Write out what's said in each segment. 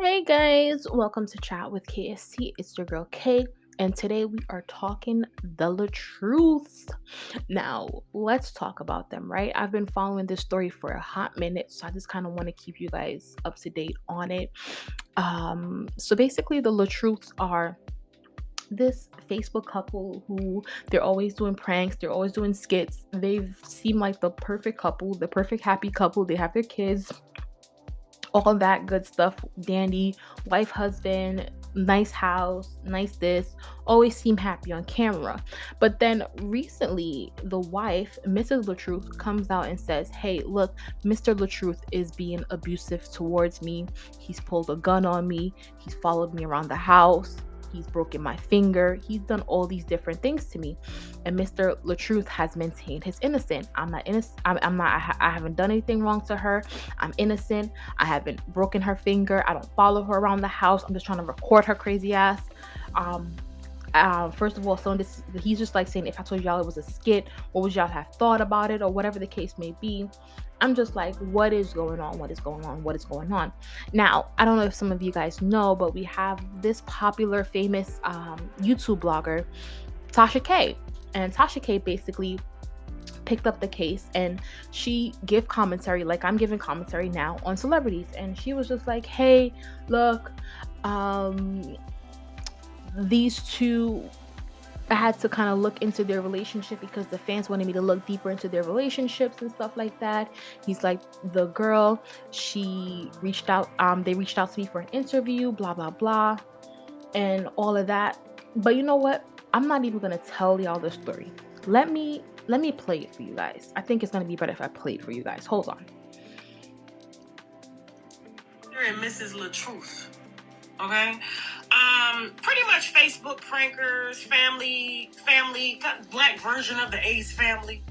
Hey guys, welcome to Chat with KST. It's your girl Kay, and today we are talking the Latruths. Now, let's talk about them, right? I've been following this story for a hot minute, so I just kind of want to keep you guys up to date on it. So basically, the Latruths are this Facebook couple who they're always doing pranks, they're always doing skits. They've seemed like the perfect couple, the perfect happy couple. They have their kids, all that good stuff, dandy, wife, husband, nice house, nice this, always seem happy on camera. But then recently, the wife, Mrs. Latruth, comes out and says, hey, look, Mr. Latruth is being abusive towards me. He's pulled a gun on me. He's followed me around the house. He's broken my finger. He's done all these different things to me. And Mr. Latruth has maintained his innocence. I'm not innocent. I'm not, I haven't done anything wrong to her. I'm innocent. I haven't broken her finger. I don't follow her around the house. I'm just trying to record her crazy ass. First of all, he's just like saying, if I told y'all it was a skit, what would y'all have thought about it, or whatever the case may be. I'm just like, what is going on? What is going on? What is going on? Now, I don't know if some of you guys know, but we have this popular, famous YouTube blogger, Tasha K. And Tasha K basically picked up the case and she gave commentary like I'm giving commentary now on celebrities. And she was just like, hey, look, these two, I had to kind of look into their relationship because the fans wanted me to look deeper into their relationships and stuff like that. He's like, the girl, she reached out, they reached out to me for an interview, blah, blah, blah, and all of that. But you know what? I'm not even going to tell y'all the story. Let me play it for you guys. I think it's going to be better if I play it for you guys. Hold on. You're in Mrs. Latruth. Okay? Pretty much Facebook prankers, family, black version of the Ace family.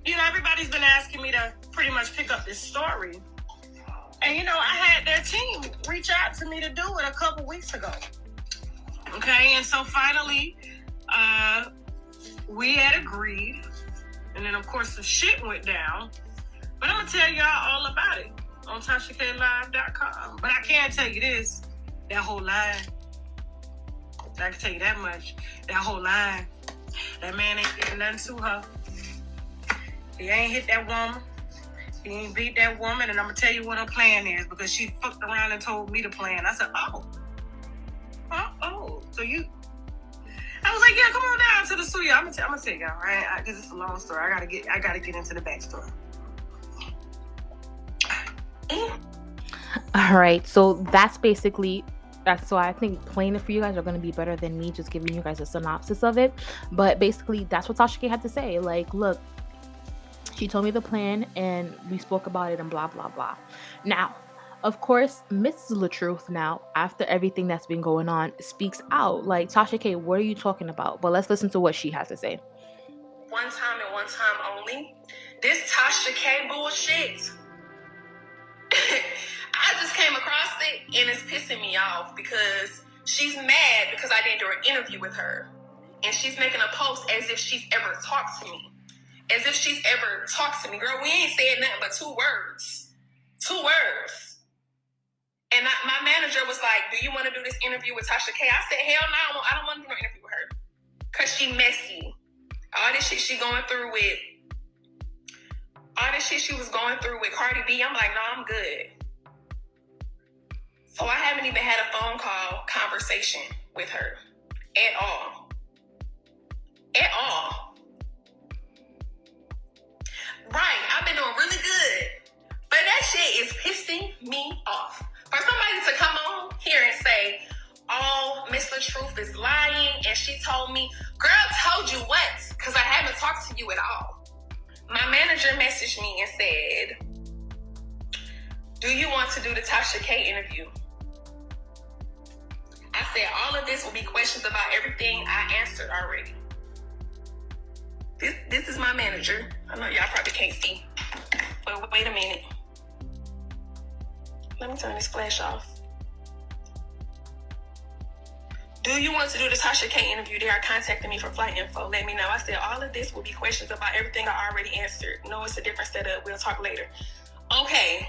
Everybody's been asking me to pretty much pick up this story. And, I had their team reach out to me to do it a couple weeks ago. Okay? And so finally, we had agreed. And then, of course, the shit went down. But I'm going to tell y'all all about it on TashaKLive.com. But I can tell you this, that whole line, I can tell you that much, that whole line, that man ain't getting nothing to her. He ain't hit that woman. He ain't beat that woman. And I'm going to tell you what her plan is because she fucked around and told me the plan. I said, so you... I was like, yeah, come on down to the studio. I'm gonna tell y'all, right? Because it's a long story. I gotta get into the backstory. All right, so that's so I think playing it for you guys are going to be better than me just giving you guys a synopsis of it. But basically, that's what Tasha K had to say. Like, look, she told me the plan and we spoke about it and blah, blah, blah. Now, of course, Mrs. Latruth now, after everything that's been going on, speaks out. Like, Tasha K, what are you talking about? But let's listen to what she has to say. One time and one time only. This Tasha K bullshit. I just came across it and it's pissing me off because she's mad because I didn't do an interview with her. And she's making a post as if she's ever talked to me. As if she's ever talked to me. Girl, we ain't said nothing but 2 words. 2 words. And my manager was like, do you want to do this interview with Tasha K? I said, hell no, I don't want to do no interview with her. Because she messy. All this shit she was going through with Cardi B, I'm like, no, I'm good. So I haven't even had a phone call conversation with her at all. At all. Right, I've been doing really good. But that shit is pissing me off. For somebody to come on here and say, oh, Miss Latruth is lying, and she told me, girl, told you what? Because I haven't talked to you at all. My manager messaged me and said, do you want to do the Tasha K interview? I said, all of this will be questions about everything I answered already. This is my manager. I know y'all probably can't see, but wait a minute. Let me turn this flash off. Do you want to do the Tasha K interview? They are contacting me for flight info. Let me know. I said, all of this will be questions about everything I already answered. No, it's a different setup. We'll talk later. Okay.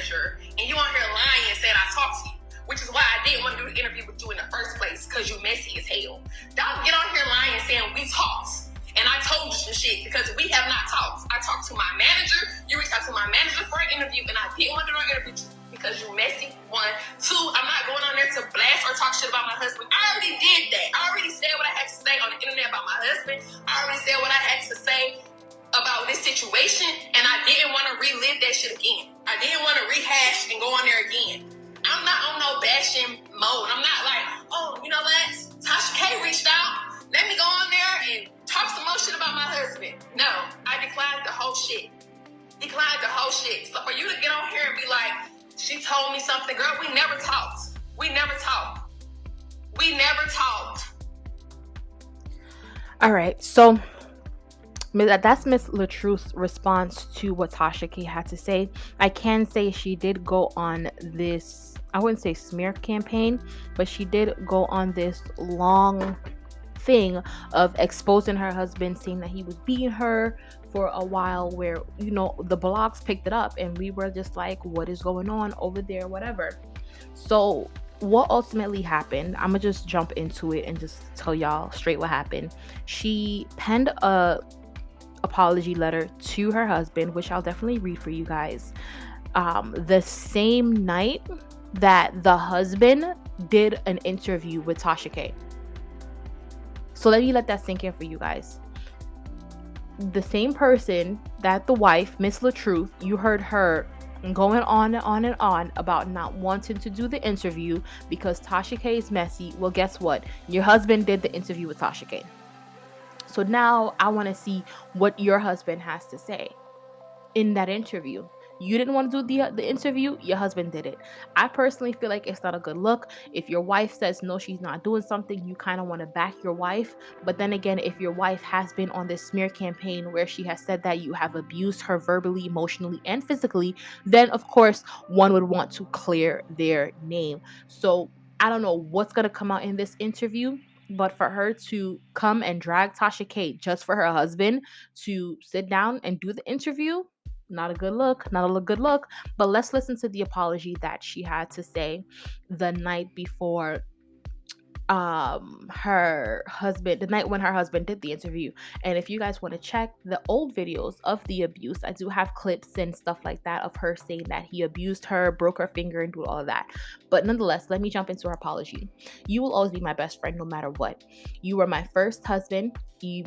manager, and you on here lying and saying I talked to you, which is why I didn't want to do the interview with you in the first place, because you messy as hell. Don't get on here lying and saying we talked and I told you some shit, because we have not talked. I talked to my manager, you reached out to my manager for an interview, and I didn't want to do an interview because you messy. 1, 2, I'm not going on there to blast or talk shit about my husband. I already did that. I already said what I had to say on the internet about my husband. I already said what I had to say about this situation, and I didn't want to relive that shit again. I didn't want to rehash and go on there again. I'm not on no bashing mode. I'm not like, oh, you know what? Tasha K reached out. Let me go on there and talk some more shit about my husband. No, I declined the whole shit. So for you to get on here and be like, she told me something, girl, we never talked. All right, so that's Miss Latruth's response to what Tasha K had to say. I can say she did go on this, I wouldn't say smear campaign, but she did go on this long thing of exposing her husband, saying that he was beating her for a while, where, you know, the blogs picked it up and we were just like, what is going on over there, whatever. So what ultimately happened, I'm gonna just jump into it and just tell y'all straight what happened. She penned a apology letter to her husband, which I'll definitely read for you guys, the same night that the husband did an interview with Tasha K. So let me let that sink in for you guys. The same person that the wife, Miss Latruth, you heard her going on and on about not wanting to do the interview because Tasha K is messy. Well, guess what? Your husband did the interview with Tasha K. So now I want to see what your husband has to say in that interview. You didn't want to do the interview, your husband did it. I personally feel like it's not a good look. If your wife says no, she's not doing something, you kind of want to back your wife. But then again, if your wife has been on this smear campaign where she has said that you have abused her verbally, emotionally, and physically, then of course one would want to clear their name. So I don't know what's going to come out in this interview, but for her to come and drag Tasha K just for her husband to sit down and do the interview, not a good look. But let's listen to the apology that she had to say the night before her husband, the night when her husband did the interview. And if you guys want to check the old videos of the abuse, I do have clips and stuff like that of her saying that he abused her, broke her finger, and do all of that. But nonetheless, let me jump into her apology. You will always be my best friend no matter what. You were my first husband.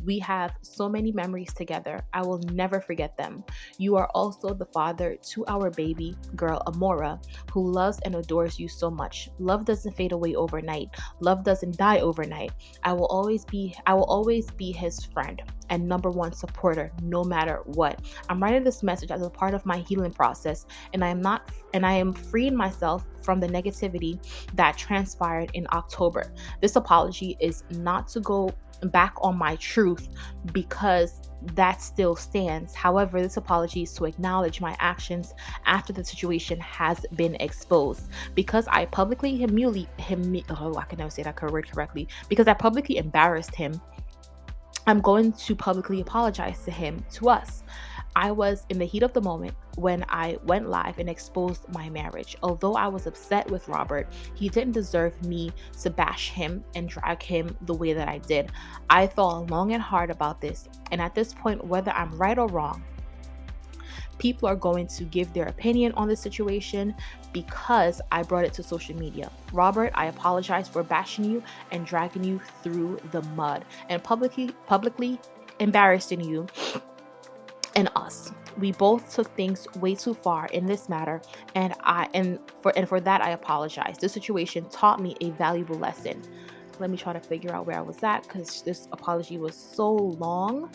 We have so many memories together. I will never forget them. You are also the father to our baby girl, Amora, who loves and adores you so much. Love doesn't fade away overnight. Love doesn't die overnight. I will always be his friend and number one supporter no matter what. I'm writing this message as a part of my healing process, and I am freeing myself from the negativity that transpired in October. This apology is not to go back on my truth, because that still stands. However, this apology is to acknowledge my actions after the situation has been exposed. Because I publicly because I publicly embarrassed him, I'm going to publicly apologize to him, to us. I was in the heat of the moment when I went live and exposed my marriage. Although I was upset with Robert, he didn't deserve me to bash him and drag him the way that I did. I thought long and hard about this, and at this point, whether I'm right or wrong, people are going to give their opinion on the situation because I brought it to social media. Robert, I apologize for bashing you and dragging you through the mud and publicly embarrassing you and us. We both took things way too far in this matter, and for that I apologize. This situation taught me a valuable lesson. Let me try to figure out where I was at, because this apology was so long.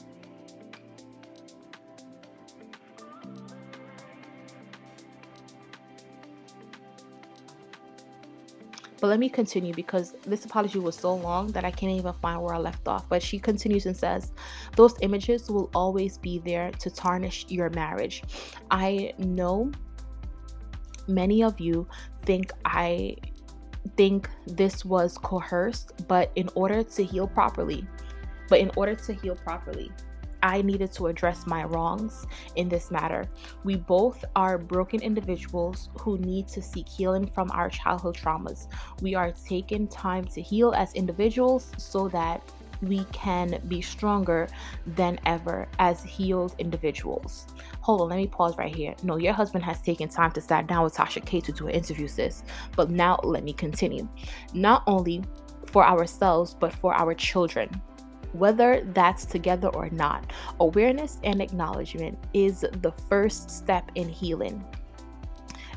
But let me continue, because this apology was so long that I can't even find where I left off. But she continues and says, those images will always be there to tarnish your marriage. I know many of you think this was coerced, but in order to heal properly, I needed to address my wrongs in this matter. We both are broken individuals who need to seek healing from our childhood traumas. We are taking time to heal as individuals so that we can be stronger than ever as healed individuals. Hold on, let me pause right here. No, your husband has taken time to sit down with Tasha K to do an interview, sis. But now let me continue. Not only for ourselves, but for our children. Whether that's together or not, awareness and acknowledgement is the first step in healing.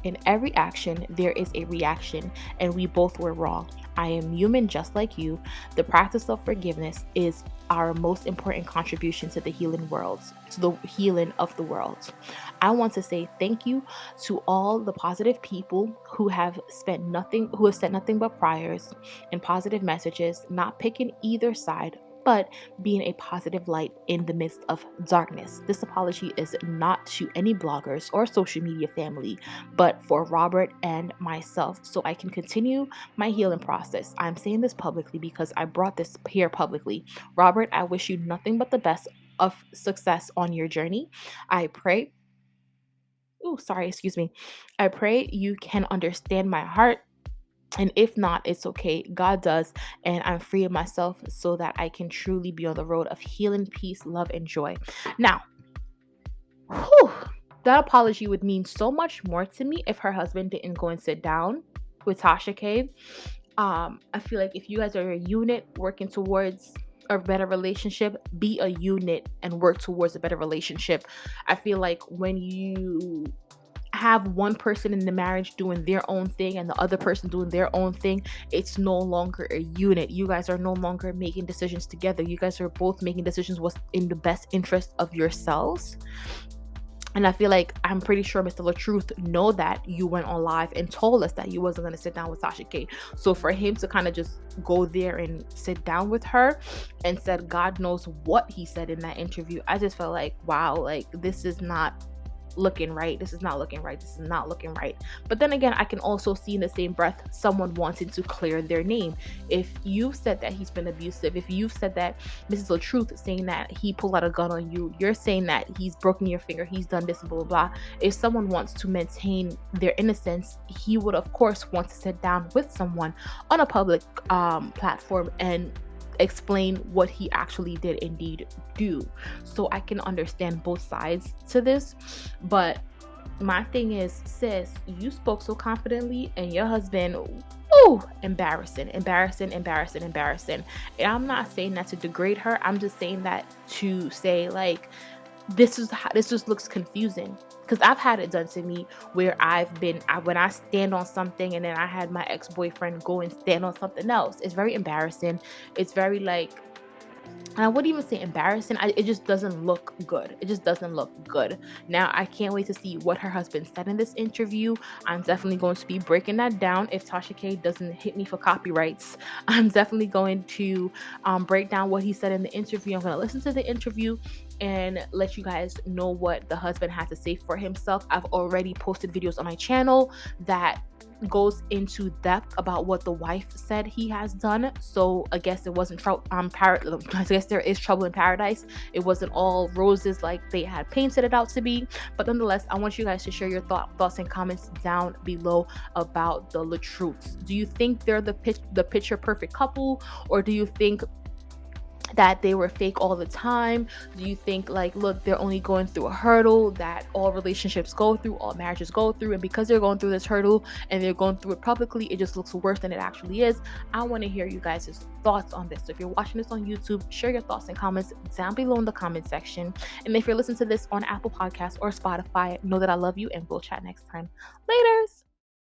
In every action, there is a reaction, and we both were wrong. I am human just like you. The practice of forgiveness is our most important contribution to the healing world, to the healing of the world. I want to say thank you to all the positive people who have sent nothing but prayers and positive messages, not picking either side, but being a positive light in the midst of darkness. This apology is not to any bloggers or social media family, but for Robert and myself, so I can continue my healing process. I'm saying this publicly because I brought this here publicly. Robert, I wish you nothing but the best of success on your journey. I pray. Oh, sorry, excuse me. I pray you can understand my heart, and if not, it's okay. God does. And I'm freeing myself so that I can truly be on the road of healing, peace, love, and joy. Now, whew, that apology would mean so much more to me if her husband didn't go and sit down with Tasha K. I feel like if you guys are a unit working towards a better relationship, be a unit and work towards a better relationship. I feel like when you have one person in the marriage doing their own thing and the other person doing their own thing, it's no longer a unit. You guys are no longer making decisions together. You guys are both making decisions what's in the best interest of yourselves. And I feel like I'm pretty sure Mr. Latruth know that you went on live and told us that you wasn't going to sit down with Tasha K. So for him to kind of just go there and sit down with her and said God knows what he said in that interview, I just felt like, wow, like this is not looking right. This is not looking right. This is not looking right. But then again, I can also see in the same breath someone wanting to clear their name. If you've said that he's been abusive, if you've said that Mrs. Latruth saying that he pulled out a gun on you, you're saying that he's broken your finger, he's done this, blah, blah, blah. If someone wants to maintain their innocence, he would, of course, want to sit down with someone on a public platform and explain what he actually did indeed do. So I can understand both sides to this, but my thing is, sis, you spoke so confidently and your husband, embarrassing. And I'm not saying that to degrade her. I'm just saying that to say like this just looks confusing, because I've had it done to me where when I stand on something and then I had my ex-boyfriend go and stand on something else. It's very embarrassing. It's very like, and I wouldn't even say embarrassing. It just doesn't look good. It just doesn't look good. Now, I can't wait to see what her husband said in this interview. I'm definitely going to be breaking that down. If Tasha K doesn't hit me for copyrights, I'm definitely going to break down what he said in the interview. I'm going to listen to the interview and let you guys know what the husband had to say for himself. I've already posted videos on my channel that goes into depth about what the wife said he has done. So I guess it wasn't I guess there is trouble in paradise. It wasn't all roses like they had painted it out to be. But nonetheless, I want you guys to share your thoughts and comments down below about the Latruths. Do you think they're the picture perfect couple, or do you think that they were fake all the time? Do you think like, look, they're only going through a hurdle that all relationships go through, all marriages go through, and because they're going through this hurdle and they're going through it publicly, it just looks worse than it actually is? I want to hear you guys' thoughts on this. So if you're watching this on YouTube, share your thoughts and comments down below in the comment section. And if you're listening to this on Apple Podcasts or Spotify, know that I love you, and we'll chat next time. Laters.